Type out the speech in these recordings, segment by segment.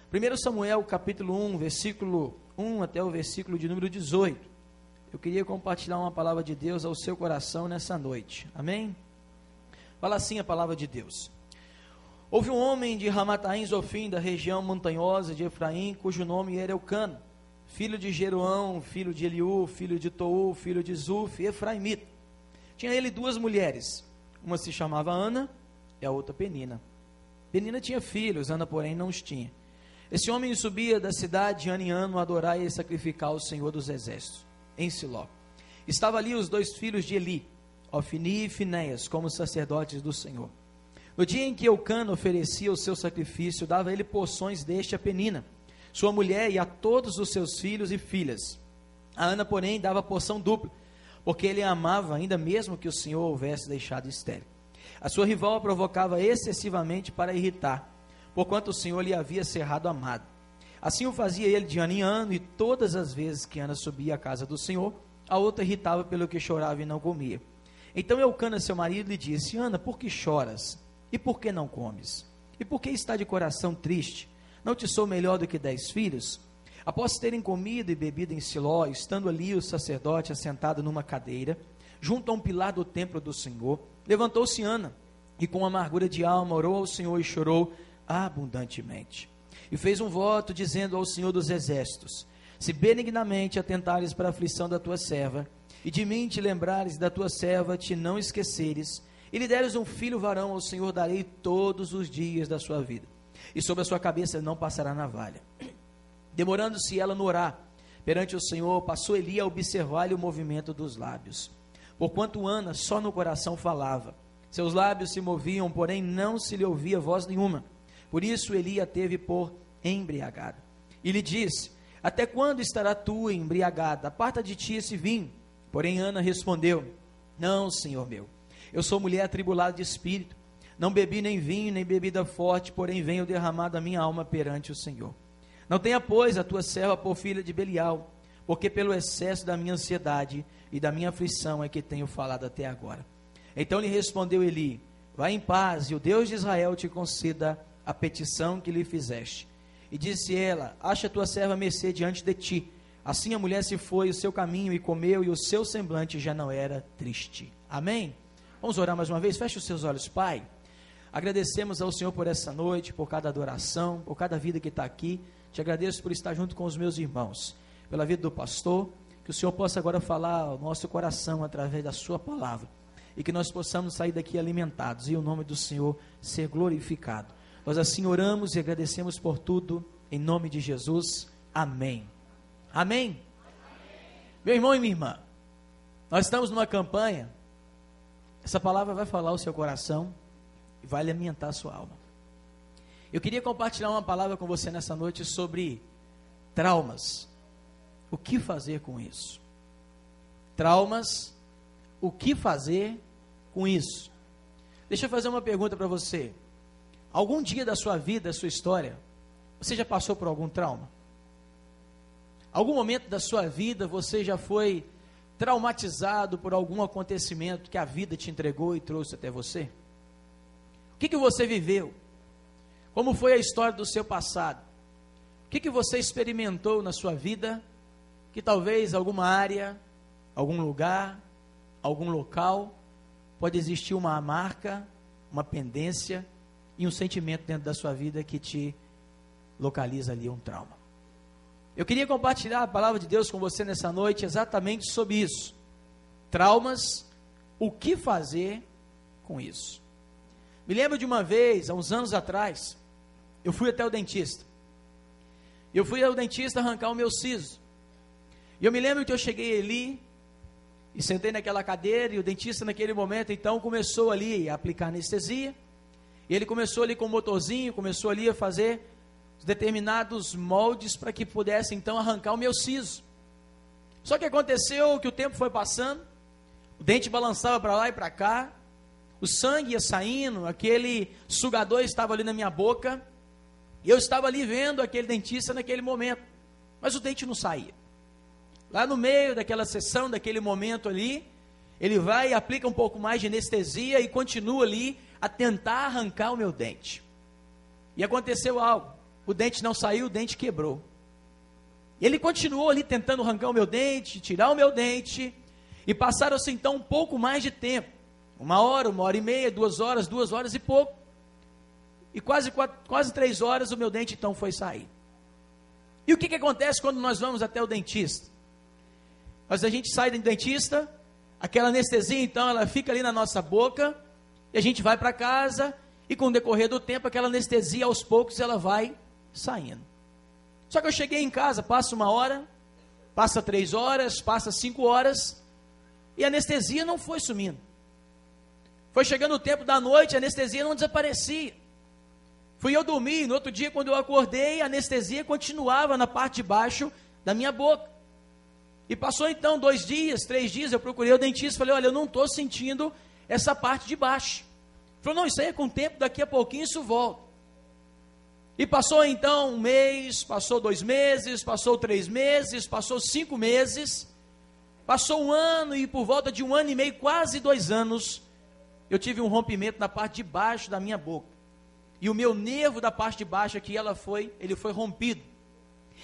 1 Samuel capítulo 1, versículo 1 até o versículo de número 18. Eu queria compartilhar uma palavra de Deus ao seu coração nessa noite. Amém? Fala assim a palavra de Deus. Houve um homem de Ramataim Zofim, da região montanhosa de Efraim, cujo nome era Eucana, filho de Jeroão, filho de Eliú, filho de Tou, filho de Zuf, efraimita. Tinha ele duas mulheres, uma se chamava Ana e a outra Penina. Penina tinha filhos, Ana porém não os tinha. Esse homem subia da cidade de ano em ano a adorar e sacrificar ao Senhor dos Exércitos, em Siló. Estava ali os dois filhos de Eli, Ofni e Finéias, como sacerdotes do Senhor. No dia em que Eucana oferecia o seu sacrifício, dava ele porções deste a Penina, sua mulher, e a todos os seus filhos e filhas. A Ana, porém, dava porção dupla, porque ele a amava, ainda mesmo que o Senhor houvesse deixado estéril. A sua rival a provocava excessivamente para irritar, porquanto o Senhor lhe havia cerrado a amado. Assim o fazia ele de ano em ano, e todas as vezes que Ana subia à casa do Senhor, a outra irritava pelo que chorava e não comia. Então Eucana, seu marido, lhe disse: Ana, por que choras? E por que não comes? E por que está de coração triste? Não te sou melhor do que 10 filhos? Após terem comido e bebido em Siló, estando ali o sacerdote assentado numa cadeira, junto a um pilar do templo do Senhor, levantou-se Ana, e com amargura de alma orou ao Senhor e chorou abundantemente. E fez um voto, dizendo ao Senhor dos Exércitos: se benignamente atentares para a aflição da tua serva, e de mim te lembrares da tua serva, te não esqueceres, e lhe deres um filho varão, ao Senhor darei todos os dias da sua vida, e sobre a sua cabeça não passará navalha. Demorando-se ela no orar perante o Senhor, passou Eli a observar-lhe o movimento dos lábios. Porquanto Ana só no coração falava, seus lábios se moviam, porém não se lhe ouvia voz nenhuma. Por isso Eli a teve por embriagada. E lhe disse: até quando estará tu embriagada? Aparta de ti esse vinho. Porém Ana respondeu: não, Senhor meu, eu sou mulher atribulada de espírito, não bebi nem vinho, nem bebida forte, porém venho derramar da minha alma perante o Senhor. Não tenha, pois, a tua serva por filha de Belial, porque pelo excesso da minha ansiedade e da minha aflição é que tenho falado até agora. Então lhe respondeu Eli: vá em paz, e o Deus de Israel te conceda a petição que lhe fizeste. E disse ela: acha tua serva mercê diante de ti. Assim a mulher se foi o seu caminho e comeu, e o seu semblante já não era triste. Amém? Vamos orar mais uma vez? Feche os seus olhos. Pai, agradecemos ao Senhor por essa noite, por cada adoração, por cada vida que está aqui. Te agradeço por estar junto com os meus irmãos, pela vida do pastor, que o Senhor possa agora falar ao nosso coração através da sua palavra, e que nós possamos sair daqui alimentados, e o nome do Senhor ser glorificado. Nós assim oramos e agradecemos por tudo, em nome de Jesus. Amém. Amém? Meu irmão e minha irmã, nós estamos numa campanha. Essa palavra vai falar ao seu coração e vai alimentar a sua alma. Eu queria compartilhar uma palavra com você nessa noite sobre traumas. O que fazer com isso? Traumas, o que fazer com isso? Deixa eu fazer uma pergunta para você. Algum dia da sua vida, da sua história, você já passou por algum trauma? Algum momento da sua vida você já foi traumatizado por algum acontecimento que a vida te entregou e trouxe até você? O que você viveu? Como foi a história do seu passado? O que você experimentou na sua vida, que talvez alguma área, algum lugar, algum local, pode existir uma marca, uma pendência e um sentimento dentro da sua vida que te localiza ali um trauma. Eu queria compartilhar a palavra de Deus com você nessa noite exatamente sobre isso. Traumas, o que fazer com isso? Me lembro de uma vez, há uns anos atrás, eu fui até o dentista. Eu fui ao dentista arrancar o meu siso. E eu me lembro que eu cheguei ali e sentei naquela cadeira, e o dentista naquele momento então começou ali a aplicar anestesia. E ele começou ali com o motorzinho, começou ali a fazer os determinados moldes para que pudesse então arrancar o meu siso. Só que aconteceu que o tempo foi passando, o dente balançava para lá e para cá, o sangue ia saindo, aquele sugador estava ali na minha boca, e eu estava ali vendo aquele dentista naquele momento, mas o dente não saía. Lá no meio daquela sessão, daquele momento ali, ele vai e aplica um pouco mais de anestesia e continua ali a tentar arrancar o meu dente. E aconteceu algo. o dente não saiu, o dente quebrou. E ele continuou ali tentando arrancar o meu dente, tirar o meu dente, e passaram-se então um pouco mais de tempo, 1 hora e meia, 2 horas e pouco, e quase 3 horas o meu dente então foi sair. E o que acontece quando nós vamos até o dentista? Mas a gente sai do dentista, aquela anestesia então ela fica ali na nossa boca, e a gente vai para casa, e com o decorrer do tempo aquela anestesia aos poucos ela vai saindo. Só que eu cheguei em casa, passa 1 hora, passa 3 horas, passa 5 horas, e a anestesia não foi sumindo. Foi chegando o tempo da noite, a anestesia não desaparecia. Fui eu dormir, no outro dia quando eu acordei, a anestesia continuava na parte de baixo da minha boca. E passou então 2 dias, 3 dias, eu procurei o dentista, falei, olha, eu não estou sentindo essa parte de baixo. Ele falou, não, isso aí é com o tempo, daqui a pouquinho isso volta. E passou então 1 mês, passou 2 meses, passou 3 meses, passou 5 meses, passou 1 ano e por volta de 1 ano e meio, quase 2 anos, eu tive um rompimento na parte de baixo da minha boca. E o meu nervo da parte de baixo aqui, ele foi rompido.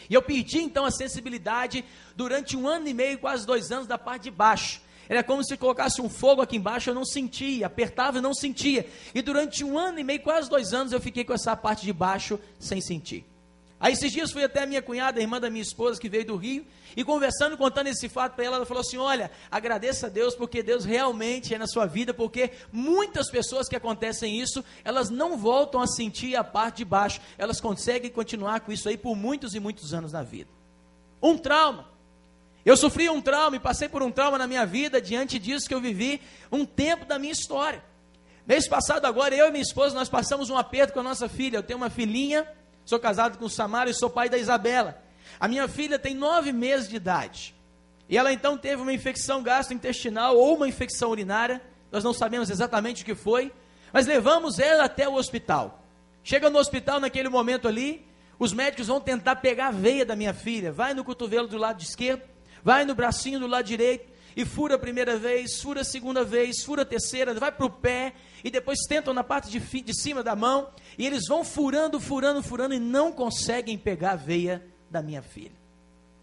E eu perdi então a sensibilidade durante 1 ano e meio, quase 2 anos da parte de baixo. Era como se colocasse um fogo aqui embaixo, eu não sentia, apertava e não sentia. E durante 1 ano e meio, quase 2 anos, eu fiquei com essa parte de baixo sem sentir. Aí esses dias fui até a minha cunhada, a irmã da minha esposa, que veio do Rio, e conversando, contando esse fato para ela, ela falou assim, olha, agradeça a Deus, porque Deus realmente é na sua vida, porque muitas pessoas que acontecem isso, elas não voltam a sentir a parte de baixo, elas conseguem continuar com isso aí por muitos e muitos anos na vida. Um trauma. Eu sofri um trauma e passei por um trauma na minha vida, diante disso que eu vivi um tempo da minha história. Mês passado agora, eu e minha esposa, nós passamos um aperto com a nossa filha. Eu tenho uma filhinha, sou casado com o Samário e sou pai da Isabela. A minha filha tem 9 meses de idade. E ela então teve uma infecção gastrointestinal ou uma infecção urinária. Nós não sabemos exatamente o que foi, mas levamos ela até o hospital. Chega no hospital naquele momento ali, os médicos vão tentar pegar a veia da minha filha. Vai no cotovelo do lado esquerdo, vai no bracinho do lado direito, e fura a primeira vez, fura a segunda vez, fura a terceira, vai para o pé, e depois tentam na parte de cima da mão, e eles vão furando, e não conseguem pegar a veia da minha filha.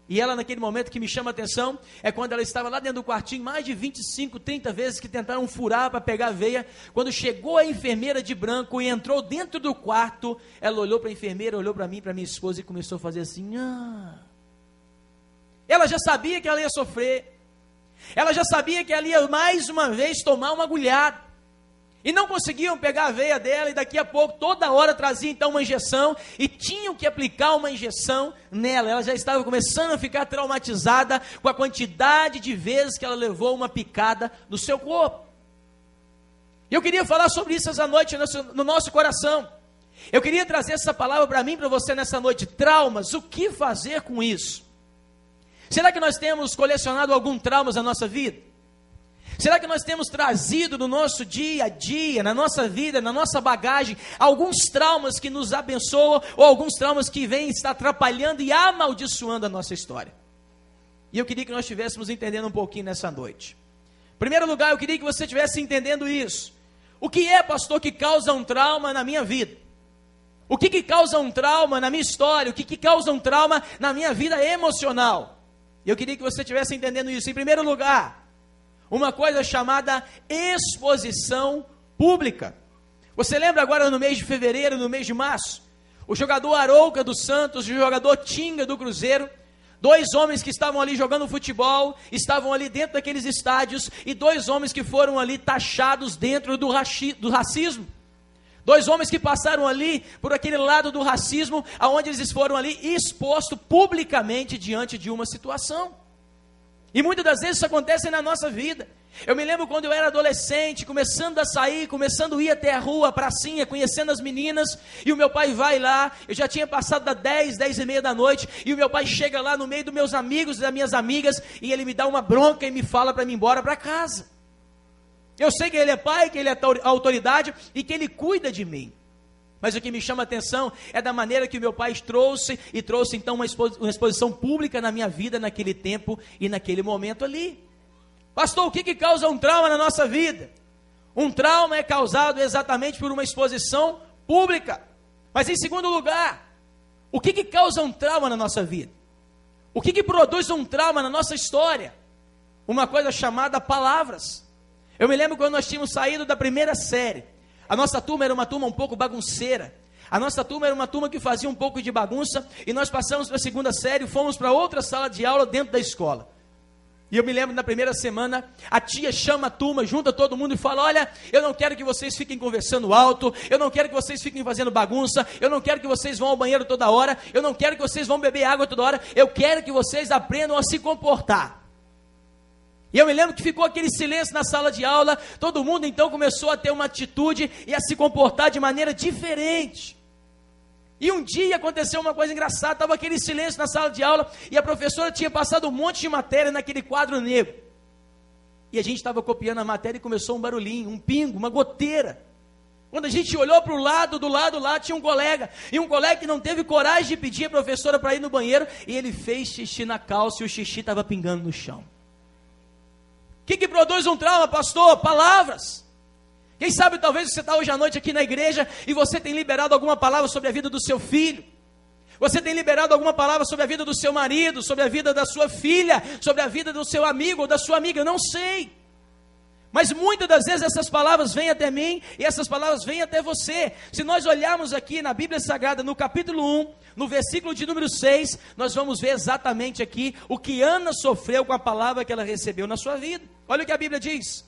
E ela naquele momento que me chama a atenção, é quando ela estava lá dentro do quartinho, mais de 25, 30 vezes que tentaram furar para pegar a veia, quando chegou a enfermeira de branco e entrou dentro do quarto, ela olhou para a enfermeira, olhou para mim, para minha esposa, e começou a fazer assim, Ela já sabia que ela ia sofrer, ela já sabia que ela ia mais uma vez tomar uma agulhada, e não conseguiam pegar a veia dela, e daqui a pouco, toda hora trazia então uma injeção, e tinham que aplicar uma injeção nela. Ela já estava começando a ficar traumatizada com a quantidade de vezes que ela levou uma picada no seu corpo. E eu queria falar sobre isso essa noite no nosso coração. Eu queria trazer essa palavra para mim, para você nessa noite. Traumas, o que fazer com isso? Será que nós temos colecionado algum traumas na nossa vida? Será que nós temos trazido no nosso dia a dia, na nossa vida, na nossa bagagem, alguns traumas que nos abençoam, ou alguns traumas que vêm estar atrapalhando e amaldiçoando a nossa história? E eu queria que nós estivéssemos entendendo um pouquinho nessa noite. Em primeiro lugar, eu queria que você estivesse entendendo isso. O que é, pastor, que causa um trauma na minha vida? O que causa um trauma na minha história? O que causa um trauma na minha vida emocional? E eu queria que você estivesse entendendo isso. Em primeiro lugar, uma coisa chamada exposição pública. Você lembra agora no mês de fevereiro, no mês de março? O jogador Arouca do Santos e o jogador Tinga do Cruzeiro, 2 homens que estavam ali jogando futebol, estavam ali dentro daqueles estádios, e 2 homens que foram ali taxados dentro do racismo. 2 homens que passaram ali por aquele lado do racismo, aonde eles foram ali expostos publicamente diante de uma situação. E muitas das vezes isso acontece na nossa vida. Eu me lembro quando eu era adolescente, começando a sair, começando a ir até a rua, a pracinha, conhecendo as meninas, e o meu pai vai lá, eu já tinha passado das 10, 10 e meia da noite, e o meu pai chega lá no meio dos meus amigos e das minhas amigas, e ele me dá uma bronca e me fala para mim ir embora para casa. Eu sei que ele é pai, que ele é autoridade, e que ele cuida de mim. Mas o que me chama a atenção é da maneira que o meu pai trouxe então uma exposição pública na minha vida naquele tempo e naquele momento ali. Pastor, o que causa um trauma na nossa vida? Um trauma é causado exatamente por uma exposição pública. Mas em segundo lugar, O que causa um trauma na nossa vida? O que produz um trauma na nossa história? Uma coisa chamada palavras. Eu me lembro quando nós tínhamos saído da primeira série. A nossa turma era uma turma um pouco bagunceira. A nossa turma era uma turma que fazia um pouco de bagunça. E nós passamos para a segunda série e fomos para outra sala de aula dentro da escola. E eu me lembro na primeira semana, a tia chama a turma, junta todo mundo e fala: olha, eu não quero que vocês fiquem conversando alto, eu não quero que vocês fiquem fazendo bagunça, eu não quero que vocês vão ao banheiro toda hora, eu não quero que vocês vão beber água toda hora, eu quero que vocês aprendam a se comportar. E eu me lembro que ficou aquele silêncio na sala de aula, todo mundo então começou a ter uma atitude e a se comportar de maneira diferente. E um dia aconteceu uma coisa engraçada, estava aquele silêncio na sala de aula, e a professora tinha passado um monte de matéria naquele quadro negro. E a gente estava copiando a matéria e começou um barulhinho, um pingo, uma goteira. Quando a gente olhou para o lado, do lado lá tinha um colega, e um colega que não teve coragem de pedir a professora para ir no banheiro, e ele fez xixi na calça e o xixi estava pingando no chão. O que produz um trauma, pastor? Palavras. Quem sabe talvez você está hoje à noite aqui na igreja e você tem liberado alguma palavra sobre a vida do seu filho. Você tem liberado alguma palavra sobre a vida do seu marido, sobre a vida da sua filha, sobre a vida do seu amigo ou da sua amiga, eu não sei. Mas muitas das vezes essas palavras vêm até mim e essas palavras vêm até você. Se nós olharmos aqui na Bíblia Sagrada, no capítulo 1, no versículo de número 6, nós vamos ver exatamente aqui o que Ana sofreu com a palavra que ela recebeu na sua vida. Olha o que a Bíblia diz.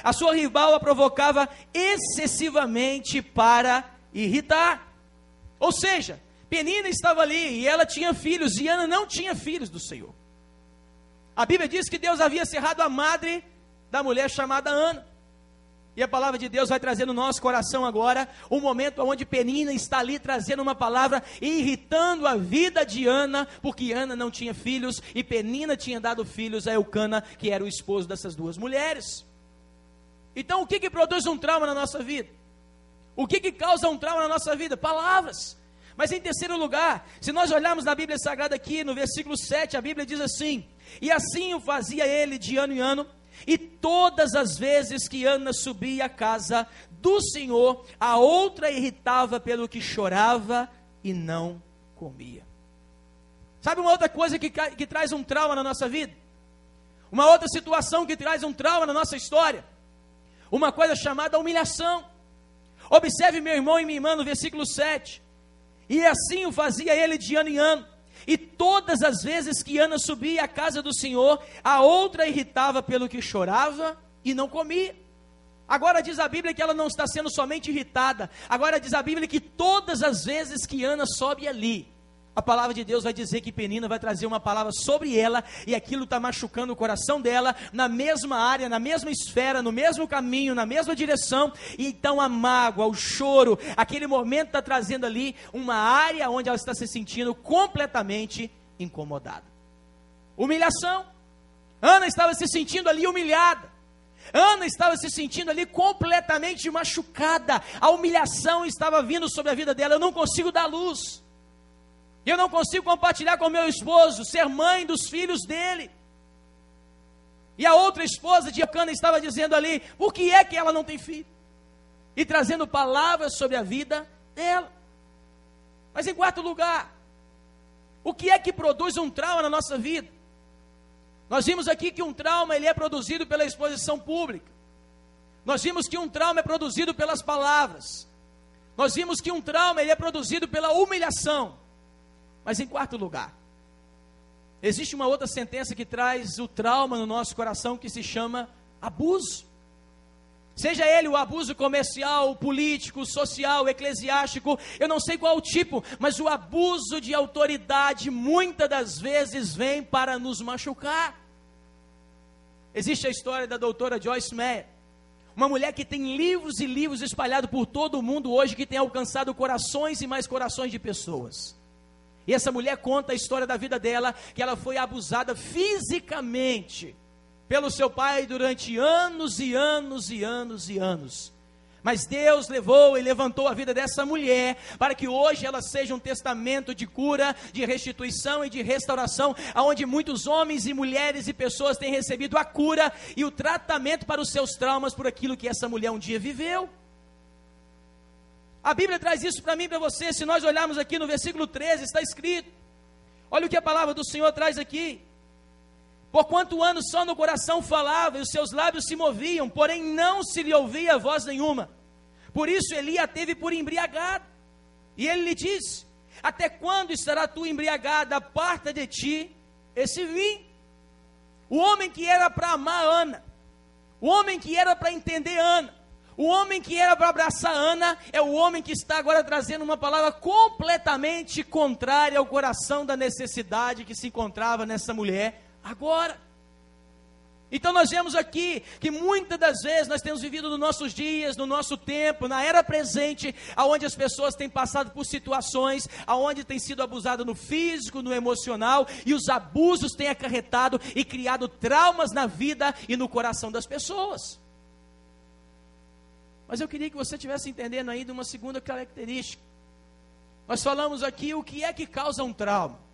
A sua rival a provocava excessivamente para irritar. Ou seja, Penina estava ali e ela tinha filhos, e Ana não tinha filhos do Senhor. A Bíblia diz que Deus havia cerrado a madre da mulher chamada Ana. E a palavra de Deus vai trazer no nosso coração agora um momento onde Penina está ali trazendo uma palavra e irritando a vida de Ana, porque Ana não tinha filhos e Penina tinha dado filhos a Eucana, que era o esposo dessas duas mulheres. Então o que produz um trauma na nossa vida? O que causa um trauma na nossa vida? Palavras. Mas em terceiro lugar, se nós olharmos na Bíblia Sagrada aqui, no versículo 7, a Bíblia diz assim: e assim o fazia ele de ano em ano, e todas as vezes que Ana subia à casa do Senhor, a outra irritava pelo que chorava e não comia. Sabe uma outra coisa que traz um trauma na nossa vida? Uma outra situação que traz um trauma na nossa história? Uma coisa chamada humilhação. Observe, meu irmão e minha irmã, no versículo 7. E assim o fazia ele de ano em ano. E todas as vezes que Ana subia à casa do Senhor, a outra irritava pelo que chorava e não comia. Agora diz a Bíblia que ela não está sendo somente irritada. Agora diz a Bíblia que todas as vezes que Ana sobe ali, a palavra de Deus vai dizer que Penina vai trazer uma palavra sobre ela, e aquilo está machucando o coração dela, na mesma área, na mesma esfera, no mesmo caminho, na mesma direção. E então a mágoa, o choro, aquele momento está trazendo ali uma área onde ela está se sentindo completamente incomodada. Humilhação. Ana estava se sentindo ali humilhada. Ana estava se sentindo ali completamente machucada. A humilhação estava vindo sobre a vida dela. Eu não consigo dar luz. Eu não consigo compartilhar com meu esposo, ser mãe dos filhos dele. E a outra esposa de Eucana estava dizendo ali: por que é que ela não tem filho? E trazendo palavras sobre a vida dela. Mas em quarto lugar, o que é que produz um trauma na nossa vida? Nós vimos aqui que um trauma ele é produzido pela exposição pública. Nós vimos que um trauma é produzido pelas palavras. Nós vimos que um trauma ele é produzido pela humilhação. Mas em quarto lugar, existe uma outra sentença que traz o trauma no nosso coração, que se chama abuso. Seja ele o abuso comercial, político, social, eclesiástico, eu não sei qual o tipo, mas o abuso de autoridade muitas das vezes vem para nos machucar. Existe a história da doutora Joyce Meyer, uma mulher que tem livros e livros espalhados por todo o mundo hoje, que tem alcançado corações e mais corações de pessoas. E essa mulher conta a história da vida dela, que ela foi abusada fisicamente pelo seu pai durante anos e anos e anos e anos. Mas Deus levou e levantou a vida dessa mulher, para que hoje ela seja um testamento de cura, de restituição e de restauração, onde muitos homens e mulheres e pessoas têm recebido a cura e o tratamento para os seus traumas, por aquilo que essa mulher um dia viveu. A Bíblia traz isso para mim e para você. Se nós olharmos aqui no versículo 13, está escrito. Olha o que a palavra do Senhor traz aqui. Porquanto anos só no coração falava, e os seus lábios se moviam, porém não se lhe ouvia voz nenhuma. Por isso Eli a teve por embriagada. E ele lhe disse: até quando estará tu embriagada? Aparta de ti esse vinho. O homem que era para amar Ana, o homem que era para entender Ana, o homem que era para abraçar Ana, é o homem que está agora trazendo uma palavra completamente contrária ao coração da necessidade que se encontrava nessa mulher agora. Então nós vemos aqui que muitas das vezes nós temos vivido nos nossos dias, no nosso tempo, na era presente, aonde as pessoas têm passado por situações, aonde tem sido abusado no físico, no emocional, e os abusos têm acarretado e criado traumas na vida e no coração das pessoas. Mas eu queria que você estivesse entendendo aí de uma segunda característica. Nós falamos aqui o que é que causa um trauma.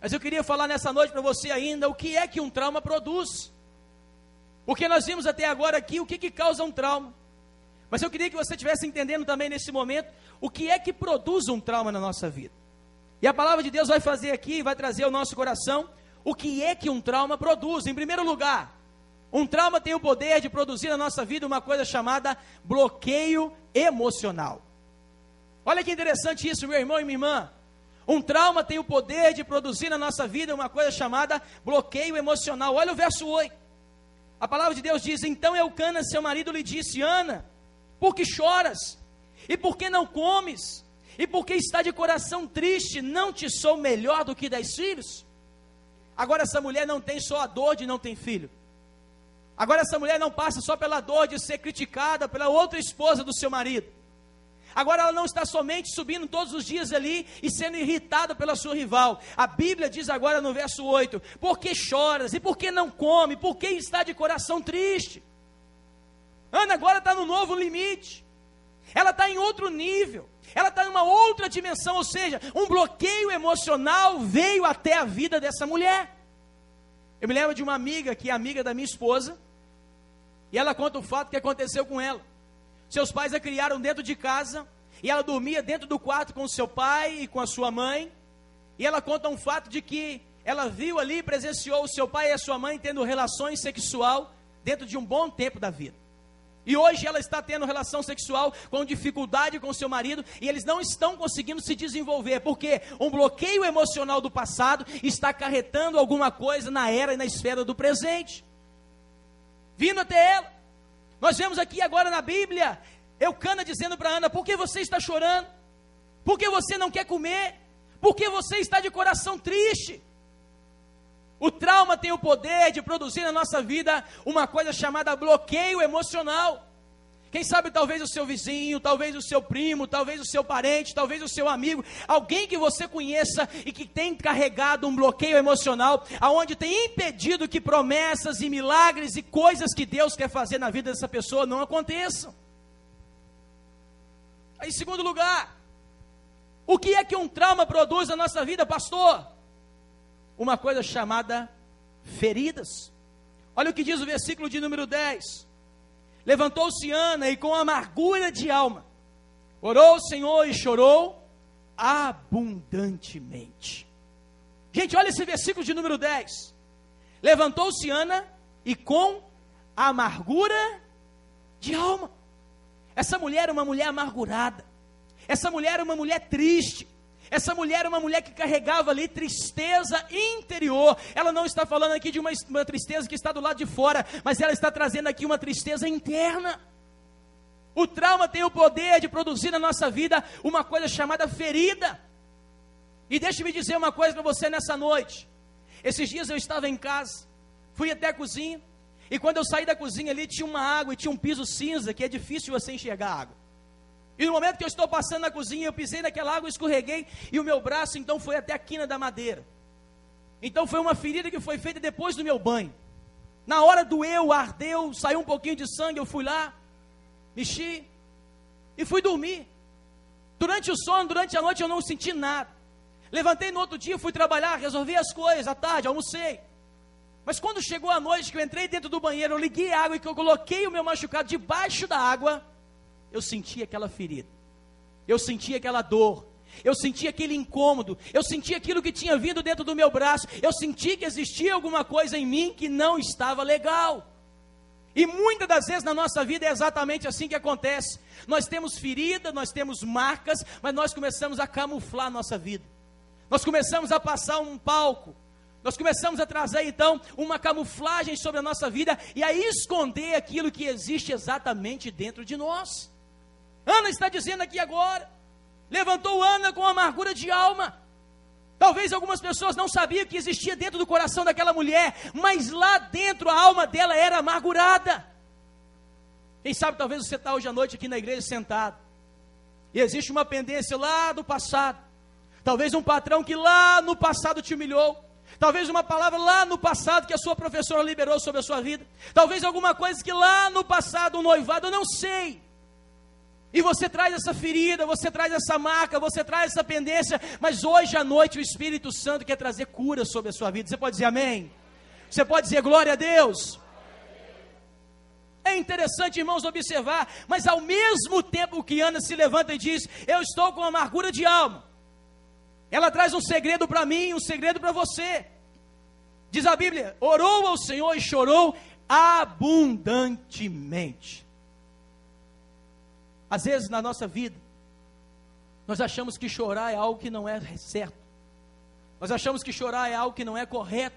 Mas eu queria falar nessa noite para você ainda o que é que um trauma produz. Porque nós vimos até agora aqui o que causa um trauma. Mas eu queria que você estivesse entendendo também nesse momento o que é que produz um trauma na nossa vida. E a palavra de Deus vai fazer aqui, vai trazer ao nosso coração o que é que um trauma produz. Em primeiro lugar, um trauma tem o poder de produzir na nossa vida uma coisa chamada bloqueio emocional. Olha que interessante isso, meu irmão e minha irmã. Um trauma tem o poder de produzir na nossa vida uma coisa chamada bloqueio emocional. Olha o verso 8. A palavra de Deus diz: então Eucana, seu marido, lhe disse: Ana, por que choras? E por que não comes? E por que está de coração triste? Não te sou melhor do que 10 filhos? Agora essa mulher não tem só a dor de não ter filho. Agora essa mulher não passa só pela dor de ser criticada pela outra esposa do seu marido. Agora ela não está somente subindo todos os dias ali e sendo irritada pela sua rival. A Bíblia diz agora no verso 8: por que choras? E por que não come? Por que está de coração triste? Ana agora está no novo limite. Ela está em outro nível. Ela está em uma outra dimensão. Ou seja, um bloqueio emocional veio até a vida dessa mulher. Eu me lembro de uma amiga que é amiga da minha esposa. E ela conta o fato que aconteceu com ela. Seus pais a criaram dentro de casa, e ela dormia dentro do quarto com o seu pai e com a sua mãe, e ela conta um fato de que ela viu ali, presenciou o seu pai e a sua mãe tendo relações sexual dentro de um bom tempo da vida. E hoje ela está tendo relação sexual com dificuldade com o seu marido, e eles não estão conseguindo se desenvolver, porque um bloqueio emocional do passado está acarretando alguma coisa na era e na esfera do presente, vindo até ela. Nós vemos aqui agora na Bíblia, Eucana dizendo para Ana: por que você está chorando? Por que você não quer comer? Por que você está de coração triste? O trauma tem o poder de produzir na nossa vida uma coisa chamada bloqueio emocional. Quem sabe talvez o seu vizinho, talvez o seu primo, talvez o seu parente, talvez o seu amigo, alguém que você conheça e que tem carregado um bloqueio emocional, aonde tem impedido que promessas e milagres e coisas que Deus quer fazer na vida dessa pessoa não aconteçam. Aí, em segundo lugar, o que é que um trauma produz na nossa vida, pastor? Uma coisa chamada feridas. Olha o que diz o versículo de número 10. Levantou-se Ana e com amargura de alma orou ao Senhor e chorou abundantemente. Gente, olha esse versículo de número 10. Levantou-se Ana e com amargura de alma. Essa mulher era uma mulher amargurada. Essa mulher era uma mulher triste. Essa mulher era uma mulher que carregava ali tristeza interior. Ela não está falando aqui de uma tristeza que está do lado de fora, mas ela está trazendo aqui uma tristeza interna. O trauma tem o poder de produzir na nossa vida uma coisa chamada ferida. E deixe-me dizer uma coisa para você nessa noite. Esses dias eu estava em casa, fui até a cozinha, e quando eu saí da cozinha ali tinha uma água e tinha um piso cinza, que é difícil você enxergar a água. E no momento que eu estou passando na cozinha, eu pisei naquela água, escorreguei, e o meu braço então foi até a quina da madeira. Então foi uma ferida que foi feita depois do meu banho. Na hora doeu, ardeu, saiu um pouquinho de sangue, eu fui lá, mexi, e fui dormir. Durante o sono, durante a noite eu não senti nada. Levantei no outro dia, fui trabalhar, resolvi as coisas, à tarde, almocei. Mas quando chegou a noite, que eu entrei dentro do banheiro, eu liguei a água e que eu coloquei o meu machucado debaixo da água, eu senti aquela ferida. eu sentia aquela dor, eu sentia aquele incômodo, eu sentia aquilo que tinha vindo dentro do meu braço, eu senti que existia alguma coisa em mim que não estava legal. E muitas das vezes na nossa vida é exatamente assim que acontece. Nós temos ferida, nós temos marcas, mas nós começamos a camuflar a nossa vida. Nós começamos a passar um palco. Nós começamos a trazer então uma camuflagem sobre a nossa vida e a esconder aquilo que existe exatamente dentro de nós. Ana está dizendo aqui agora, levantou Ana com amargura de alma. Talvez algumas pessoas não sabiam que existia dentro do coração daquela mulher, mas lá dentro a alma dela era amargurada. Quem sabe talvez você está hoje à noite aqui na igreja sentado, e existe uma pendência lá do passado, talvez um patrão que lá no passado te humilhou, talvez uma palavra lá no passado que a sua professora liberou sobre a sua vida, talvez alguma coisa que lá no passado, um noivado, eu não sei. E você traz essa ferida, você traz essa marca, você traz essa pendência, mas hoje à noite o Espírito Santo quer trazer cura sobre a sua vida. Você pode dizer amém? Você pode dizer glória a Deus? É interessante, irmãos, observar, mas ao mesmo tempo que Ana se levanta e diz, eu estou com amargura de alma, ela traz um segredo para mim, um segredo para você. Diz a Bíblia, orou ao Senhor e chorou abundantemente. Às vezes na nossa vida, nós achamos que chorar é algo que não é certo. Nós achamos que chorar é algo que não é correto.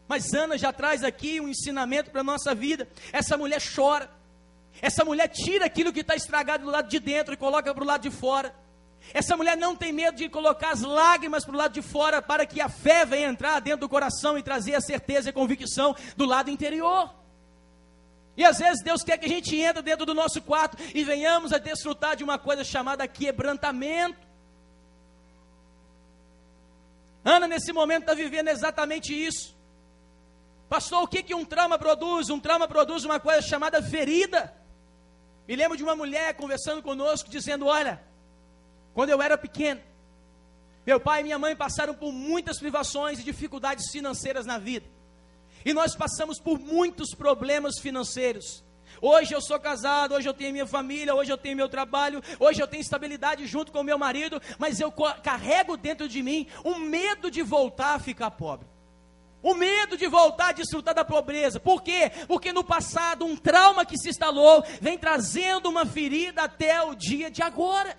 Mas Ana já traz aqui um ensinamento para a nossa vida. Essa mulher chora. Essa mulher tira aquilo que está estragado do lado de dentro e coloca para o lado de fora. Essa mulher não tem medo de colocar as lágrimas para o lado de fora, para que a fé venha entrar dentro do coração e trazer a certeza e a convicção do lado interior. E às vezes Deus quer que a gente entre dentro do nosso quarto e venhamos a desfrutar de uma coisa chamada quebrantamento. Ana nesse momento está vivendo exatamente isso. Pastor, o que um trauma produz? Um trauma produz uma coisa chamada ferida. Me lembro de uma mulher conversando conosco, dizendo, olha, quando eu era pequeno, meu pai e minha mãe passaram por muitas privações e dificuldades financeiras na vida. E nós passamos por muitos problemas financeiros. Hoje eu sou casado, hoje eu tenho minha família, hoje eu tenho meu trabalho, hoje eu tenho estabilidade junto com meu marido, mas eu carrego dentro de mim um medo de voltar a ficar pobre. O medo de voltar a desfrutar da pobreza. Por quê? Porque no passado um trauma que se instalou vem trazendo uma ferida até o dia de agora.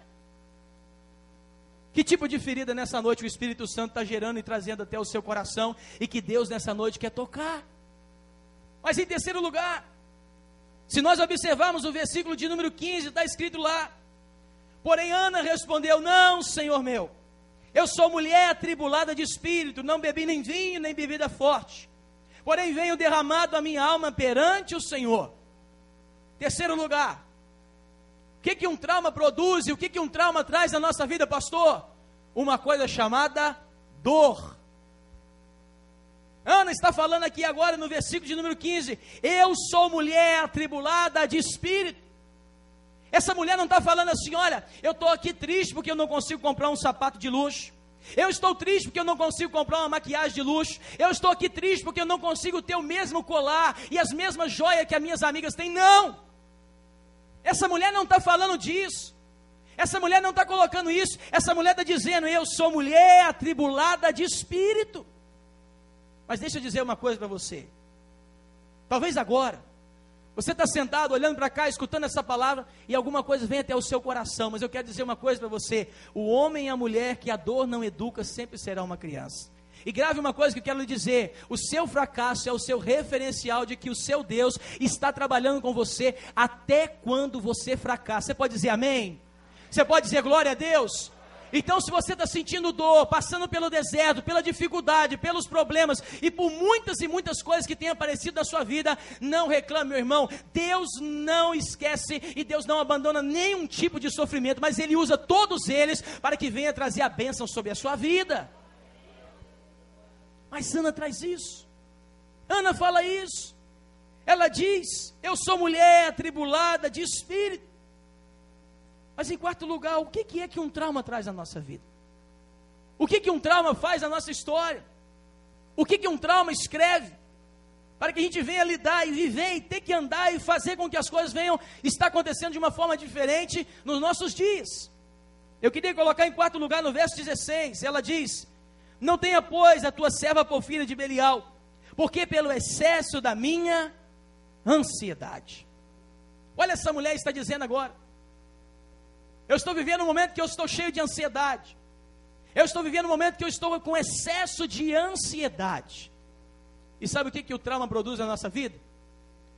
Que tipo de ferida nessa noite o Espírito Santo está gerando e trazendo até o seu coração e que Deus nessa noite quer tocar? Mas em terceiro lugar, se nós observarmos o versículo de número 15, está escrito lá, porém Ana respondeu, não, Senhor meu, eu sou mulher atribulada de espírito, não bebi nem vinho, nem bebida forte, porém venho derramado a minha alma perante o Senhor. Terceiro lugar, o que um trauma produz e o que um trauma traz na nossa vida, pastor? Uma coisa chamada dor. Ana está falando aqui agora no versículo de número 15, eu sou mulher atribulada de espírito. Essa mulher não está falando assim, olha, eu estou aqui triste porque eu não consigo comprar um sapato de luxo. Eu estou triste porque eu não consigo comprar uma maquiagem de luxo. Eu estou aqui triste porque eu não consigo ter o mesmo colar e as mesmas joias que as minhas amigas têm. Não! Essa mulher não está falando disso. Essa mulher não está colocando isso. Essa mulher está dizendo, eu sou mulher atribulada de espírito. Mas deixa eu dizer uma coisa para você. Talvez agora, você está sentado, olhando para cá, escutando essa palavra, e alguma coisa vem até o seu coração. Mas eu quero dizer uma coisa para você. O homem e a mulher que a dor não educa, sempre será uma criança. E grave uma coisa que eu quero lhe dizer, o seu fracasso é o seu referencial de que o seu Deus está trabalhando com você até quando você fracassa. Você pode dizer amém? Você pode dizer glória a Deus? Então se você está sentindo dor, passando pelo deserto, pela dificuldade, pelos problemas e por muitas e muitas coisas que têm aparecido na sua vida, não reclame, meu irmão. Deus não esquece e Deus não abandona nenhum tipo de sofrimento, mas Ele usa todos eles para que venha trazer a bênção sobre a sua vida. Mas Ana traz isso. Ana fala isso. Ela diz, eu sou mulher atribulada de espírito. Mas em quarto lugar, o que é que um trauma traz na nossa vida? O que um trauma faz na nossa história? O que um trauma escreve? para que a gente venha lidar e viver e ter que andar e fazer com que as coisas venham estar acontecendo de uma forma diferente nos nossos dias. Eu queria colocar em quarto lugar no verso 16, ela diz: não tenha, pois, a tua serva por filha de Belial, porque pelo excesso da minha ansiedade. Olha, essa mulher está dizendo agora: eu estou vivendo um momento que eu estou cheio de ansiedade. Eu estou vivendo um momento que eu estou com excesso de ansiedade. E sabe o que o trauma produz na nossa vida?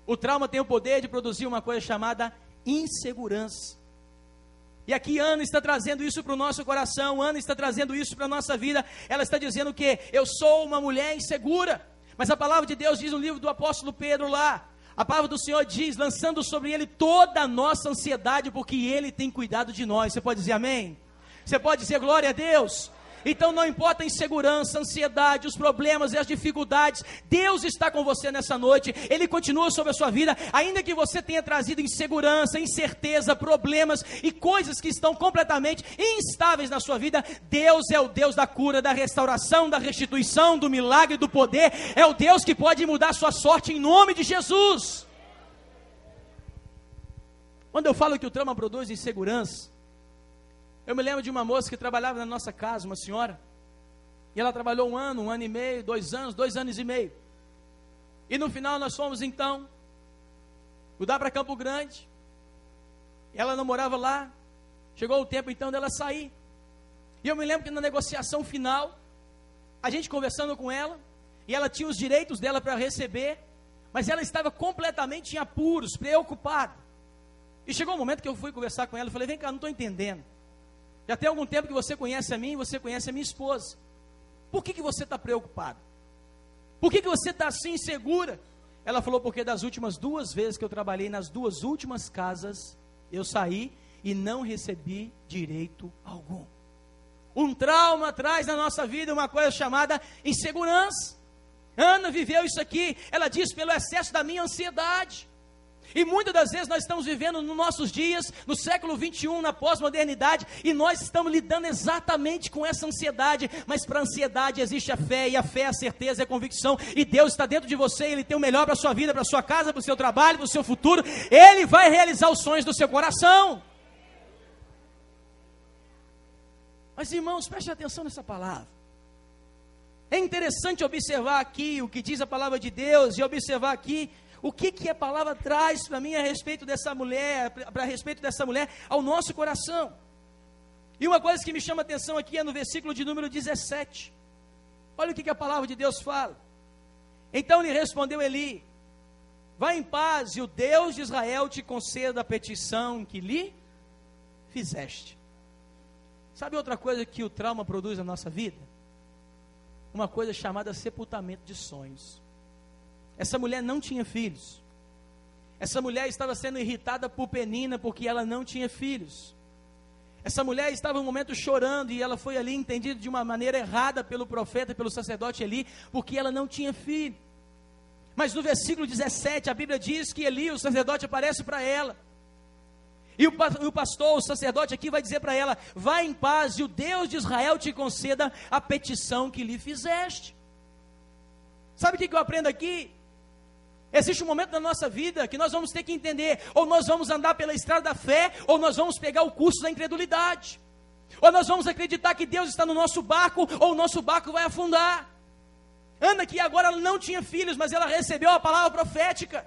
O trauma tem o poder de produzir uma coisa chamada insegurança. E aqui Ana está trazendo isso para o nosso coração, Ana está trazendo isso para a nossa vida. Ela está dizendo que eu sou uma mulher insegura. Mas a palavra de Deus diz no livro do apóstolo Pedro lá, a palavra do Senhor diz, lançando sobre ele toda a nossa ansiedade, porque ele tem cuidado de nós. Você pode dizer amém? Você pode dizer glória a Deus? Então não importa a insegurança, a ansiedade, os problemas e as dificuldades, Deus está com você nessa noite, Ele continua sobre a sua vida, ainda que você tenha trazido insegurança, incerteza, problemas e coisas que estão completamente instáveis na sua vida. Deus é o Deus da cura, da restauração, da restituição, do milagre, do poder, é o Deus que pode mudar a sua sorte em nome de Jesus. Quando eu falo que o trauma produz insegurança, eu me lembro de uma moça que trabalhava na nossa casa, uma senhora, e ela trabalhou 1 ano, 1 ano e meio, 2 anos, 2 anos e meio, e no final nós fomos então, mudar para Campo Grande, ela não morava lá, chegou o tempo então dela sair, e eu me lembro que na negociação final, a gente conversando com ela, e ela tinha os direitos dela para receber, mas ela estava completamente em apuros, preocupada, e chegou um momento que eu fui conversar com ela, e falei: vem cá, não estou entendendo, já tem algum tempo que você conhece a mim, você conhece a minha esposa. Por que você está preocupado? Por que você está assim insegura? Ela falou: porque das últimas 2 vezes que eu trabalhei nas 2 últimas casas, eu saí e não recebi direito algum. Um trauma traz na nossa vida uma coisa chamada insegurança. Ana viveu isso aqui, ela diz: pelo excesso da minha ansiedade. E muitas das vezes nós estamos vivendo nos nossos dias, no século 21, na pós-modernidade, e nós estamos lidando exatamente com essa ansiedade, mas para a ansiedade existe a fé, e a fé é a certeza, é a convicção, e Deus está dentro de você, Ele tem o melhor para a sua vida, para a sua casa, para o seu trabalho, para o seu futuro, Ele vai realizar os sonhos do seu coração. Mas irmãos, prestem atenção nessa palavra. É interessante observar aqui o que diz a palavra de Deus, e observar aqui o que a palavra traz para mim a respeito dessa mulher, para respeito dessa mulher ao nosso coração. E uma coisa que me chama a atenção aqui é no versículo de número 17. Olha o que a palavra de Deus fala. Então lhe respondeu Eli: vá em paz, e o Deus de Israel te conceda a petição que lhe fizeste. Sabe outra coisa que o trauma produz na nossa vida? Uma coisa chamada sepultamento de sonhos. Essa mulher não tinha filhos. Essa mulher estava sendo irritada por Penina porque ela não tinha filhos. Essa mulher estava um momento chorando, e ela foi ali entendida de uma maneira errada pelo profeta, pelo sacerdote Eli, porque ela não tinha filho. Mas no versículo 17 a Bíblia diz que Eli, o sacerdote, aparece para ela. E o pastor, o sacerdote aqui vai dizer para ela: vá em paz, e o Deus de Israel te conceda a petição que lhe fizeste. Sabe o que eu aprendo aqui? Existe um momento na nossa vida que nós vamos ter que entender: ou nós vamos andar pela estrada da fé, ou nós vamos pegar o curso da incredulidade. Ou nós vamos acreditar que Deus está no nosso barco, ou o nosso barco vai afundar. Ana aqui agora, ela não tinha filhos, mas ela recebeu a palavra profética.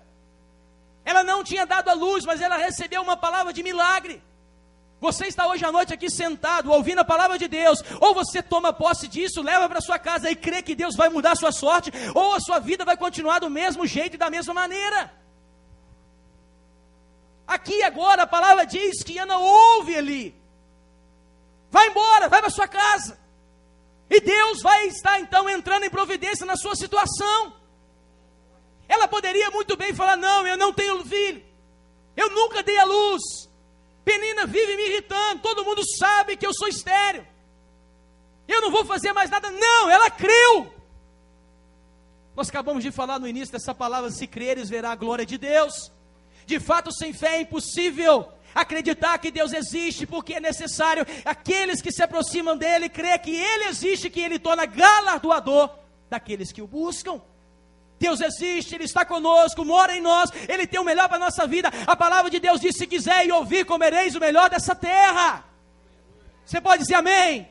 Ela não tinha dado a luz, mas ela recebeu uma palavra de milagre. Você está hoje à noite aqui sentado, ouvindo a palavra de Deus, ou você toma posse disso, leva para sua casa e crê que Deus vai mudar a sua sorte, ou a sua vida vai continuar do mesmo jeito e da mesma maneira. Aqui agora a palavra diz que Ana ouve ali: vai embora, vai para sua casa, e Deus vai estar então entrando em providência na sua situação. Ela poderia muito bem falar: não, eu não tenho filho, eu nunca dei a luz, Penina vive me irritando, todo mundo sabe que eu sou estéril, eu não vou fazer mais nada. Não, ela creu. Nós acabamos de falar no início dessa palavra: se creres, verá a glória de Deus. De fato, sem fé é impossível acreditar que Deus existe, porque é necessário aqueles que se aproximam dele crer que ele existe, que ele torna galardoador daqueles que o buscam. Deus existe, Ele está conosco, mora em nós, Ele tem o melhor para a nossa vida. A palavra de Deus diz: se quiser e ouvir, comereis o melhor dessa terra. Você pode dizer amém?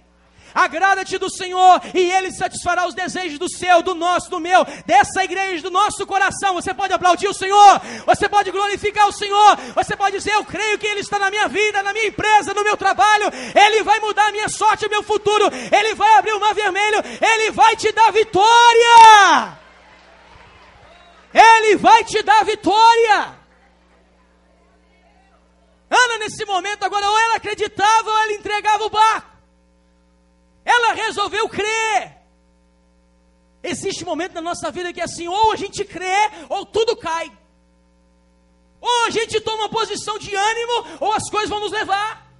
Agrada-te do Senhor e Ele satisfará os desejos do seu, do nosso, do meu, dessa igreja, do nosso coração. Você pode aplaudir o Senhor, você pode glorificar o Senhor, você pode dizer: eu creio que Ele está na minha vida, na minha empresa, no meu trabalho, Ele vai mudar a minha sorte, o meu futuro, Ele vai abrir o mar vermelho, Ele vai te dar vitória. Ele vai te dar vitória. Ana, nesse momento agora, ou ela acreditava ou ela entregava o barco. Ela resolveu crer. Existe um momento na nossa vida que é assim: ou a gente crê ou tudo cai. Ou a gente toma uma posição de ânimo, ou as coisas vão nos levar.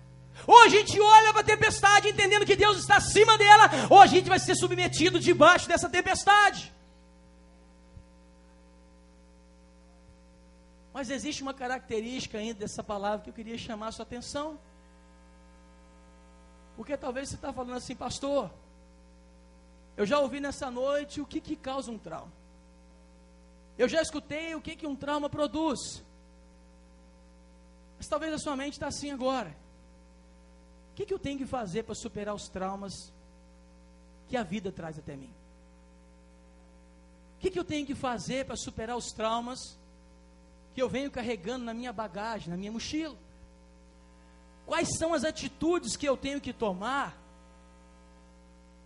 Ou a gente olha para a tempestade entendendo que Deus está acima dela, ou a gente vai ser submetido debaixo dessa tempestade. Mas existe uma característica ainda dessa palavra que eu queria chamar a sua atenção. Porque talvez você está falando assim: pastor, eu já ouvi nessa noite o que causa um trauma. Eu já escutei o que um trauma produz. Mas talvez a sua mente está assim agora: o que eu tenho que fazer para superar os traumas que a vida traz até mim? O que eu tenho que fazer para superar os traumas que eu venho carregando na minha bagagem, na minha mochila? Quais são as atitudes que eu tenho que tomar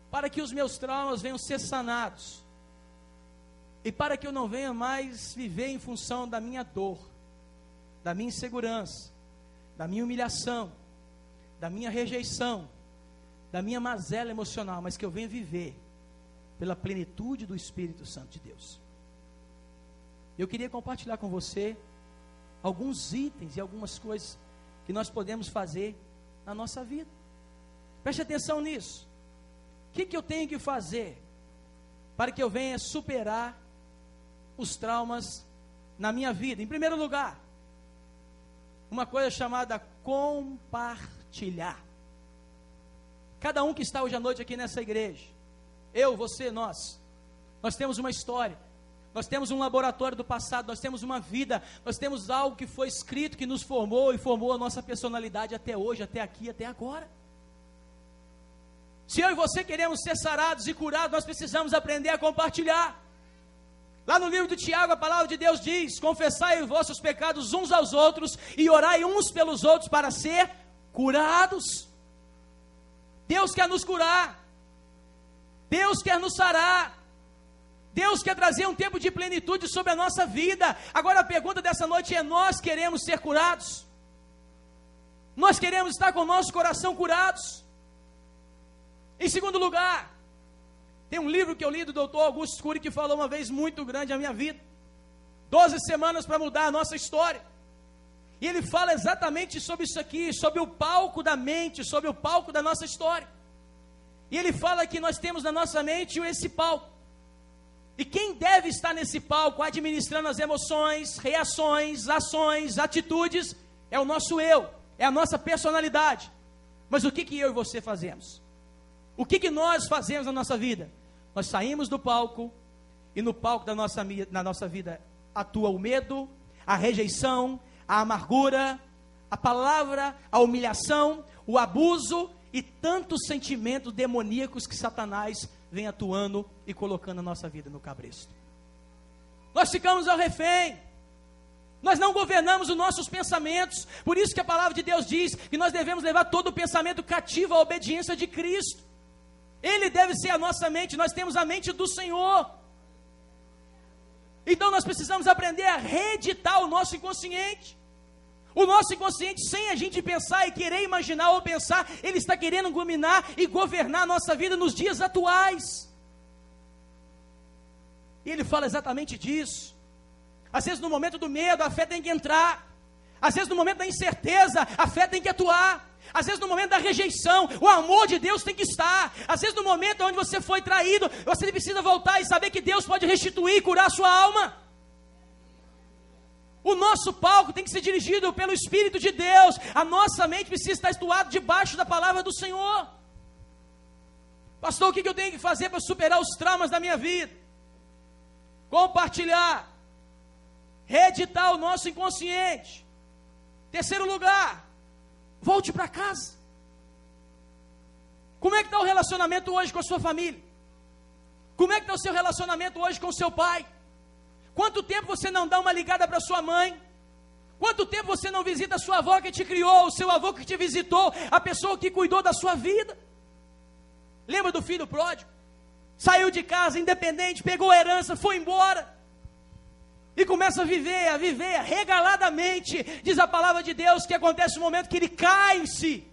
para que os meus traumas venham ser sanados e para que eu não venha mais viver em função da minha dor, da minha insegurança, da minha humilhação, da minha rejeição, da minha mazela emocional, mas que eu venha viver pela plenitude do Espírito Santo de Deus. Eu queria compartilhar com você alguns itens e algumas coisas que nós podemos fazer na nossa vida. Preste atenção nisso. O que eu tenho que fazer para que eu venha superar os traumas na minha vida? Em primeiro lugar, uma coisa chamada compartilhar. Cada um que está hoje à noite aqui nessa igreja, eu, você, nós temos uma história. Nós temos um laboratório do passado, nós temos uma vida, nós temos algo que foi escrito, que nos formou e formou a nossa personalidade até hoje, até aqui, até agora. Se eu e você queremos ser sarados e curados, nós precisamos aprender a compartilhar. Lá no livro de Tiago, a palavra de Deus diz: confessai os vossos pecados uns aos outros e orai uns pelos outros para ser curados. Deus quer nos curar, Deus quer nos sarar, Deus quer trazer um tempo de plenitude sobre a nossa vida. Agora a pergunta dessa noite é: nós queremos ser curados? Nós queremos estar com o nosso coração curados? Em segundo lugar, tem um livro que eu li do Dr. Augusto Cury que falou uma vez muito grande na minha vida: 12 semanas para mudar a nossa história. E ele fala exatamente sobre isso aqui, sobre o palco da mente, sobre o palco da nossa história. E ele fala que nós temos na nossa mente esse palco. E quem deve estar nesse palco administrando as emoções, reações, ações, atitudes, é o nosso eu, é a nossa personalidade. Mas o que eu e você fazemos? O que nós fazemos na nossa vida? Nós saímos do palco, e no palco da nossa vida atua o medo, a rejeição, a amargura, a palavra, a humilhação, o abuso e tantos sentimentos demoníacos que Satanás vem atuando e colocando a nossa vida no cabresto. Nós ficamos ao refém, nós não governamos os nossos pensamentos. Por isso que a palavra de Deus diz que nós devemos levar todo o pensamento cativo à obediência de Cristo. Ele deve ser a nossa mente, nós temos a mente do Senhor. Então nós precisamos aprender a reeditar o nosso inconsciente. O nosso inconsciente, sem a gente pensar e querer imaginar ou pensar, ele está querendo dominar e governar a nossa vida nos dias atuais. E ele fala exatamente disso. Às vezes no momento do medo, a fé tem que entrar. Às vezes no momento da incerteza, a fé tem que atuar. Às vezes no momento da rejeição, o amor de Deus tem que estar. Às vezes no momento onde você foi traído, você precisa voltar e saber que Deus pode restituir e curar a sua alma. O nosso palco tem que ser dirigido pelo Espírito de Deus. A nossa mente precisa estar situada debaixo da palavra do Senhor. Pastor, o que eu tenho que fazer para superar os traumas da minha vida? compartilhar, reeditar o nosso inconsciente. Terceiro lugar, volte para casa. Como é que está o relacionamento hoje com a sua família? Como é que está o seu relacionamento hoje com o seu pai? Quanto tempo você não dá uma ligada para sua mãe? Quanto tempo você não visita a sua avó que te criou, o seu avô que te visitou, a pessoa que cuidou da sua vida? Lembra do filho pródigo? Saiu de casa independente, pegou a herança, foi embora. E começa a viver regaladamente. Diz a palavra de Deus que acontece um momento que ele cai em si.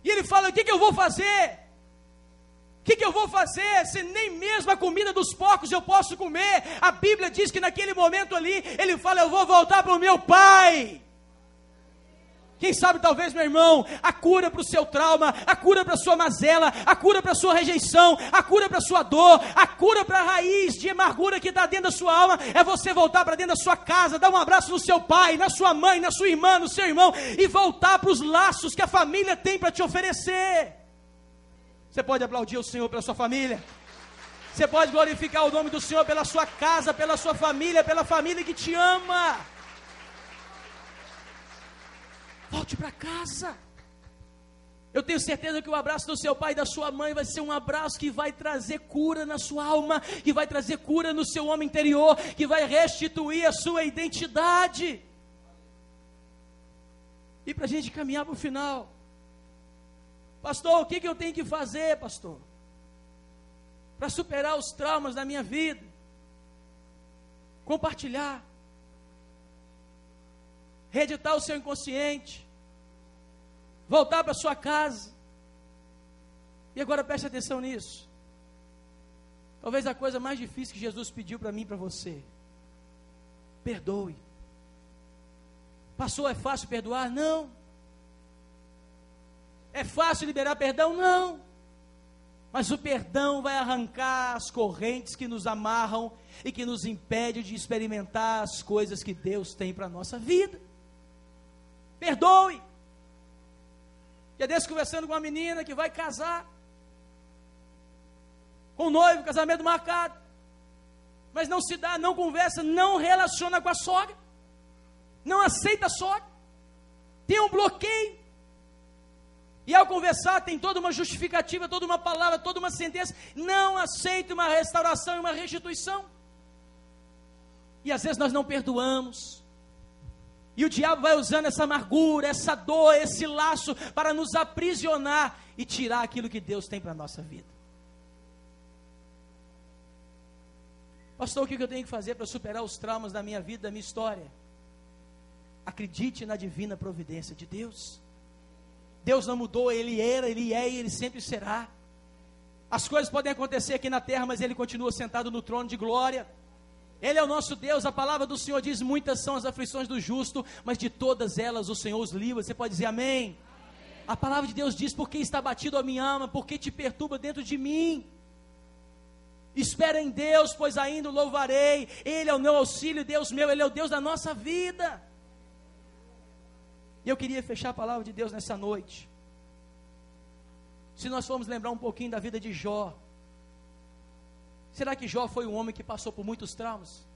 E ele fala: o que eu vou fazer? O que eu vou fazer se nem mesmo a comida dos porcos eu posso comer? A Bíblia diz que naquele momento ali, ele fala: eu vou voltar para o meu pai. Quem sabe talvez, meu irmão, a cura para o seu trauma, a cura para a sua mazela, a cura para a sua rejeição, a cura para a sua dor, a cura para a raiz de amargura que está dentro da sua alma, é você voltar para dentro da sua casa, dar um abraço no seu pai, na sua mãe, na sua irmã, no seu irmão, e voltar para os laços que a família tem para te oferecer. Você pode aplaudir o Senhor pela sua família? Você pode glorificar o nome do Senhor pela sua casa, pela sua família, pela família que te ama. Volte para casa. Eu tenho certeza que o abraço do seu pai e da sua mãe vai ser um abraço que vai trazer cura na sua alma, que vai trazer cura no seu homem interior, que vai restituir a sua identidade. E para a gente caminhar para o final, pastor, o que eu tenho que fazer, pastor, para superar os traumas da minha vida? Compartilhar, reeditar o seu inconsciente, voltar para sua casa. E agora preste atenção nisso. Talvez a coisa mais difícil que Jesus pediu para mim e para você: perdoe. Passou, é fácil perdoar? Não. É fácil liberar perdão? Não. Mas o perdão vai arrancar as correntes que nos amarram e que nos impedem de experimentar as coisas que Deus tem para a nossa vida. Perdoe. Já desse conversando com uma menina que vai casar, com o noivo, casamento marcado, mas não se dá, não conversa, não relaciona com a sogra, não aceita a sogra, tem um bloqueio, e ao conversar tem toda uma justificativa, toda uma palavra, toda uma sentença, não aceita uma restauração e uma restituição, e às vezes nós não perdoamos, e o diabo vai usando essa amargura, essa dor, esse laço, para nos aprisionar e tirar aquilo que Deus tem para a nossa vida. Pastor, o que eu tenho que fazer para superar os traumas da minha vida, da minha história? Acredite na divina providência de Deus. Deus não mudou, Ele era, Ele é e Ele sempre será. As coisas podem acontecer aqui na terra, mas Ele continua sentado no trono de glória. Ele é o nosso Deus. A palavra do Senhor diz: muitas são as aflições do justo, mas de todas elas o Senhor os livra. Você pode dizer amém? Amém. A palavra de Deus diz: porque está batido a minha alma, porque te perturba dentro de mim. Espera em Deus, pois ainda o louvarei. Ele é o meu auxílio, Deus meu, Ele é o Deus da nossa vida. E eu queria fechar a palavra de Deus nessa noite. Se nós formos lembrar um pouquinho da vida de Jó, será que Jó foi um homem que passou por muitos traumas?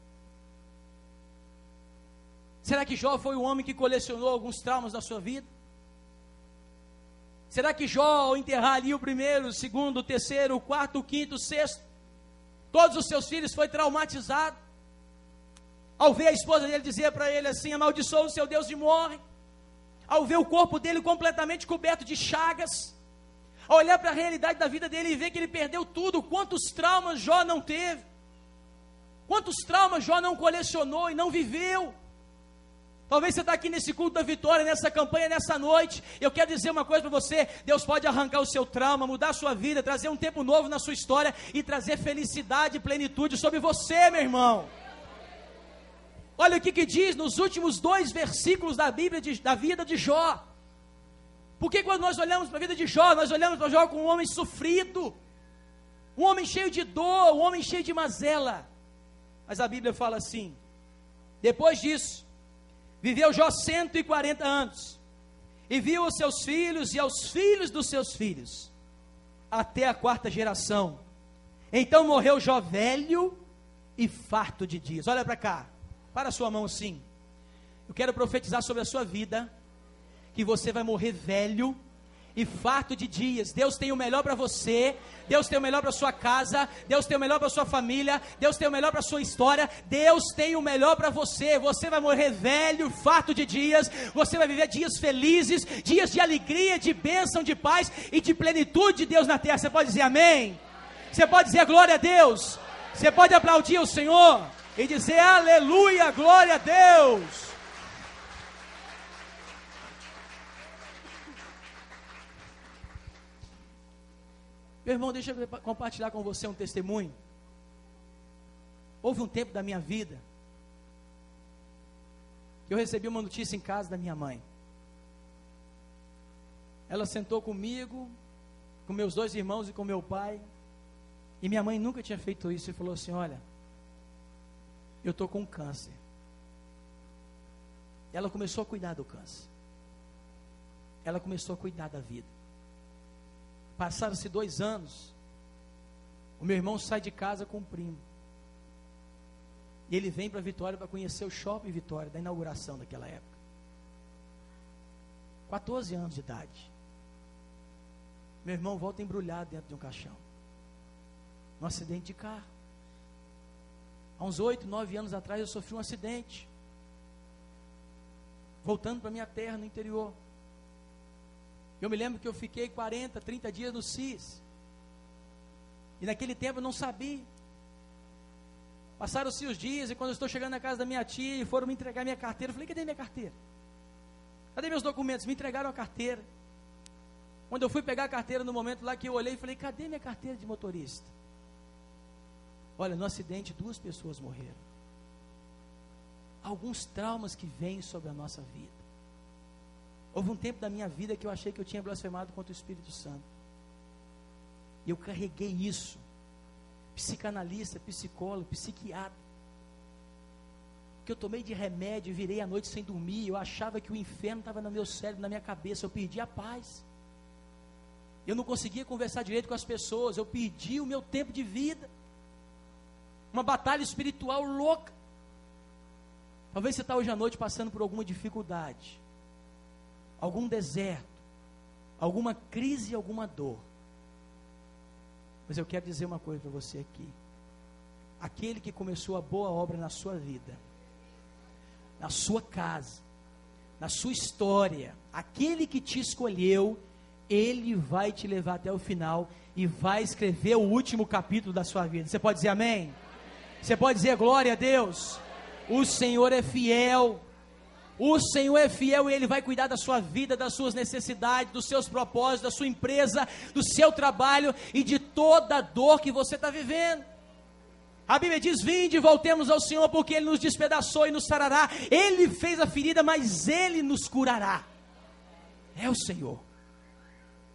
Será que Jó foi um homem que colecionou alguns traumas na sua vida? Será que Jó, ao enterrar ali o primeiro, o segundo, o terceiro, o quarto, o quinto, o sexto, todos os seus filhos, foi traumatizado? Ao ver a esposa dele dizer para ele assim: amaldiçoa o seu Deus e morre. Ao ver o corpo dele completamente coberto de chagas, ao olhar para a realidade da vida dele e ver que ele perdeu tudo, quantos traumas Jó não teve? Quantos traumas Jó não colecionou e não viveu? Talvez você está aqui nesse culto da vitória, nessa campanha, nessa noite. Eu quero dizer uma coisa para você: Deus pode arrancar o seu trauma, mudar a sua vida, trazer um tempo novo na sua história e trazer felicidade e plenitude sobre você, meu irmão. Olha o que diz nos últimos 2 versículos da Bíblia, da vida de Jó. Porque quando nós olhamos para a vida de Jó, nós olhamos para Jó como um homem sofrido, um homem cheio de dor, um homem cheio de mazela. Mas a Bíblia fala assim: depois disso, viveu Jó 140 anos, e viu os seus filhos e aos filhos dos seus filhos, até a 4ª geração. Então morreu Jó velho e farto de dias. Olha para cá, para a sua mão assim. Eu quero profetizar sobre a sua vida, que você vai morrer velho e farto de dias. Deus tem o melhor para você, Deus tem o melhor para sua casa, Deus tem o melhor para sua família, Deus tem o melhor para sua história, Deus tem o melhor para você. Você vai morrer velho, farto de dias, você vai viver dias felizes, dias de alegria, de bênção, de paz e de plenitude de Deus na terra. Você pode dizer amém? Você pode dizer glória a Deus? Você pode aplaudir o Senhor e dizer aleluia, glória a Deus. Meu irmão, deixa eu compartilhar com você um testemunho. Houve um tempo da minha vida que eu recebi uma notícia em casa da minha mãe. Ela sentou comigo, com meus 2 irmãos e com meu pai, e minha mãe nunca tinha feito isso, e falou assim: olha, eu estou com câncer. Ela começou a cuidar do câncer. Ela começou a cuidar da vida. Passaram-se 2 anos, o meu irmão sai de casa com um primo, e ele vem para Vitória para conhecer o shopping Vitória, da inauguração daquela época. 14 anos de idade. Meu irmão volta embrulhado dentro de um caixão, num acidente de carro. Há uns 8, 9 anos atrás eu sofri um acidente, voltando para minha terra no interior. Eu me lembro que eu fiquei 40, 30 dias no CIS. E naquele tempo eu não sabia. Passaram-se os dias, e quando eu estou chegando na casa da minha tia e foram me entregar minha carteira, eu falei: cadê minha carteira? Cadê meus documentos? Me entregaram a carteira. Quando eu fui pegar a carteira, no momento lá que eu olhei, falei: cadê minha carteira de motorista? Olha, no acidente 2 pessoas morreram. Alguns traumas que vêm sobre a nossa vida. Houve um tempo da minha vida que eu achei que eu tinha blasfemado contra o Espírito Santo. E eu carreguei isso. Psicanalista, psicólogo, psiquiatra. Que eu tomei de remédio, virei a noite sem dormir. Eu achava que o inferno estava no meu cérebro, na minha cabeça. Eu perdi a paz. Eu não conseguia conversar direito com as pessoas. Eu perdi o meu tempo de vida. Uma batalha espiritual louca. Talvez você está hoje à noite passando por alguma dificuldade, algum deserto, alguma crise, alguma dor. Mas eu quero dizer uma coisa para você aqui. Aquele que começou a boa obra na sua vida, na sua casa, na sua história, aquele que te escolheu, ele vai te levar até o final e vai escrever o último capítulo da sua vida. Você pode dizer amém? Você pode dizer glória a Deus? O Senhor é fiel. O Senhor é fiel e Ele vai cuidar da sua vida, das suas necessidades, dos seus propósitos, da sua empresa, do seu trabalho e de toda a dor que você está vivendo. A Bíblia diz: vinde e voltemos ao Senhor, porque Ele nos despedaçou e nos sarará. Ele fez a ferida, mas Ele nos curará. É o Senhor.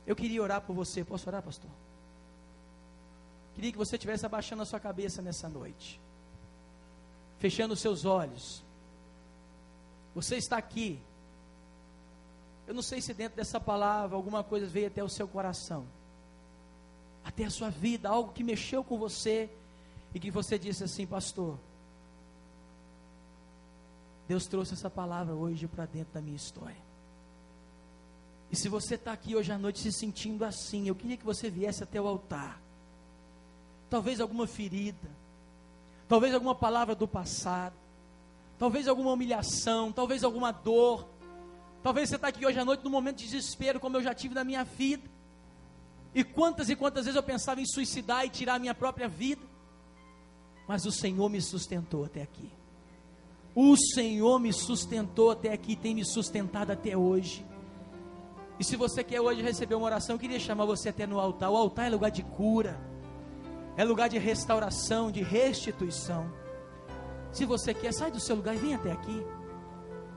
Eu queria orar por você. Posso orar, pastor? Queria que você estivesse abaixando a sua cabeça nessa noite, fechando os seus olhos. Você está aqui. Eu não sei se dentro dessa palavra alguma coisa veio até o seu coração, até a sua vida, algo que mexeu com você e que você disse assim: pastor, Deus trouxe essa palavra hoje para dentro da minha história. E se você está aqui hoje à noite se sentindo assim, eu queria que você viesse até o altar. Talvez alguma ferida, talvez alguma palavra do passado, talvez alguma humilhação, talvez alguma dor. Talvez você está aqui hoje à noite num momento de desespero, como eu já tive na minha vida. E quantas vezes eu pensava em suicidar e tirar a minha própria vida. Mas o Senhor me sustentou até aqui. O Senhor me sustentou até aqui, tem me sustentado até hoje. E se você quer hoje receber uma oração, eu queria chamar você até no altar. O altar é lugar de cura, é lugar de restauração, de restituição. Se você quer, sai do seu lugar e vem até aqui.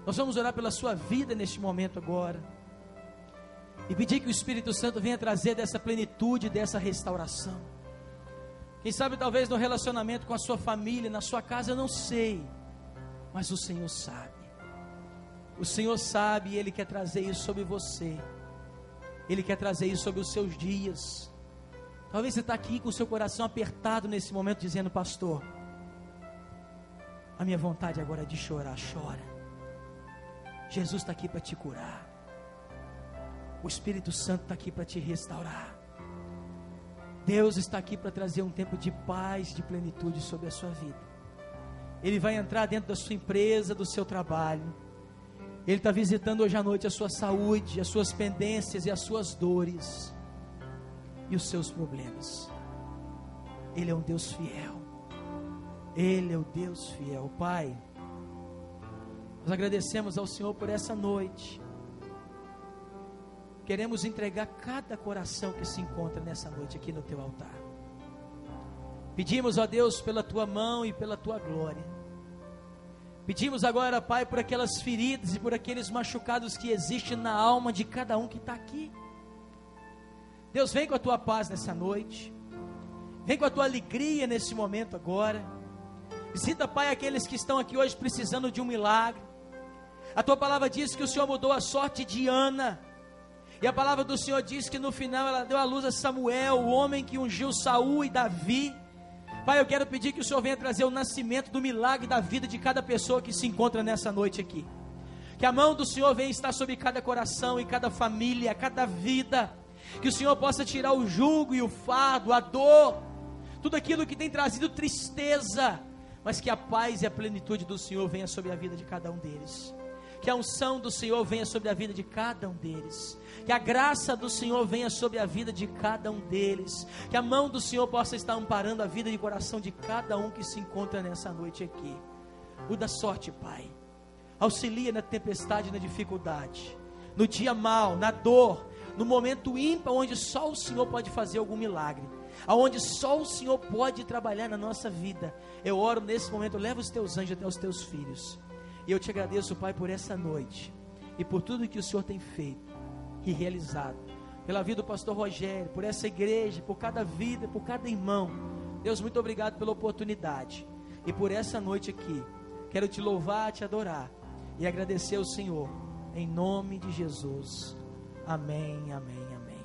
Nós vamos orar pela sua vida neste momento agora. E pedir que o Espírito Santo venha trazer dessa plenitude, dessa restauração. Quem sabe talvez no relacionamento com a sua família, na sua casa, eu não sei. Mas o Senhor sabe. O Senhor sabe e Ele quer trazer isso sobre você. Ele quer trazer isso sobre os seus dias. Talvez você está aqui com o seu coração apertado nesse momento, dizendo: pastor, A minha vontade agora é de chorar. Chora. Jesus está aqui para te curar. O Espírito Santo está aqui para te restaurar. Deus está aqui para trazer um tempo de paz, de plenitude sobre a sua vida. Ele vai entrar dentro da sua empresa, do seu trabalho. Ele está visitando hoje à noite a sua saúde, as suas pendências e as suas dores e os seus problemas. Ele é um Deus fiel. Ele é o Deus fiel. Pai, nós agradecemos ao Senhor por essa noite. Queremos entregar cada coração que se encontra nessa noite aqui no teu altar. Pedimos, ó Deus, pela tua mão e pela tua glória. Pedimos agora, Pai, por aquelas feridas e por aqueles machucados que existem na alma de cada um que está aqui. Deus, vem com a tua paz nessa noite. Vem com a tua alegria nesse momento agora. Visita, Pai, aqueles que estão aqui hoje precisando de um milagre. A tua palavra diz que o Senhor mudou a sorte de Ana. E a palavra do Senhor diz que no final ela deu à luz a Samuel, o homem que ungiu Saul e Davi. Pai, eu quero pedir que o Senhor venha trazer o nascimento do milagre da vida de cada pessoa que se encontra nessa noite aqui. Que a mão do Senhor venha estar sobre cada coração e cada família, cada vida. Que o Senhor possa tirar o jugo e o fardo, a dor, tudo aquilo que tem trazido tristeza, mas que a paz e a plenitude do Senhor venha sobre a vida de cada um deles. Que a unção do Senhor venha sobre a vida de cada um deles. Que a graça do Senhor venha sobre a vida de cada um deles. Que a mão do Senhor possa estar amparando a vida e coração de cada um que se encontra nessa noite aqui. Muda sorte, Pai. Auxilia na tempestade e na dificuldade, no dia mau, na dor, no momento ímpar onde só o Senhor pode fazer algum milagre, aonde só o Senhor pode trabalhar na nossa vida. Eu oro nesse momento, leva os teus anjos até os teus filhos. E eu te agradeço, Pai, por essa noite e por tudo que o Senhor tem feito e realizado, pela vida do pastor Rogério, por essa igreja, por cada vida, por cada irmão. Deus, muito obrigado pela oportunidade e por essa noite aqui. Quero te louvar, te adorar e agradecer ao Senhor, em nome de Jesus. Amém, amém, amém.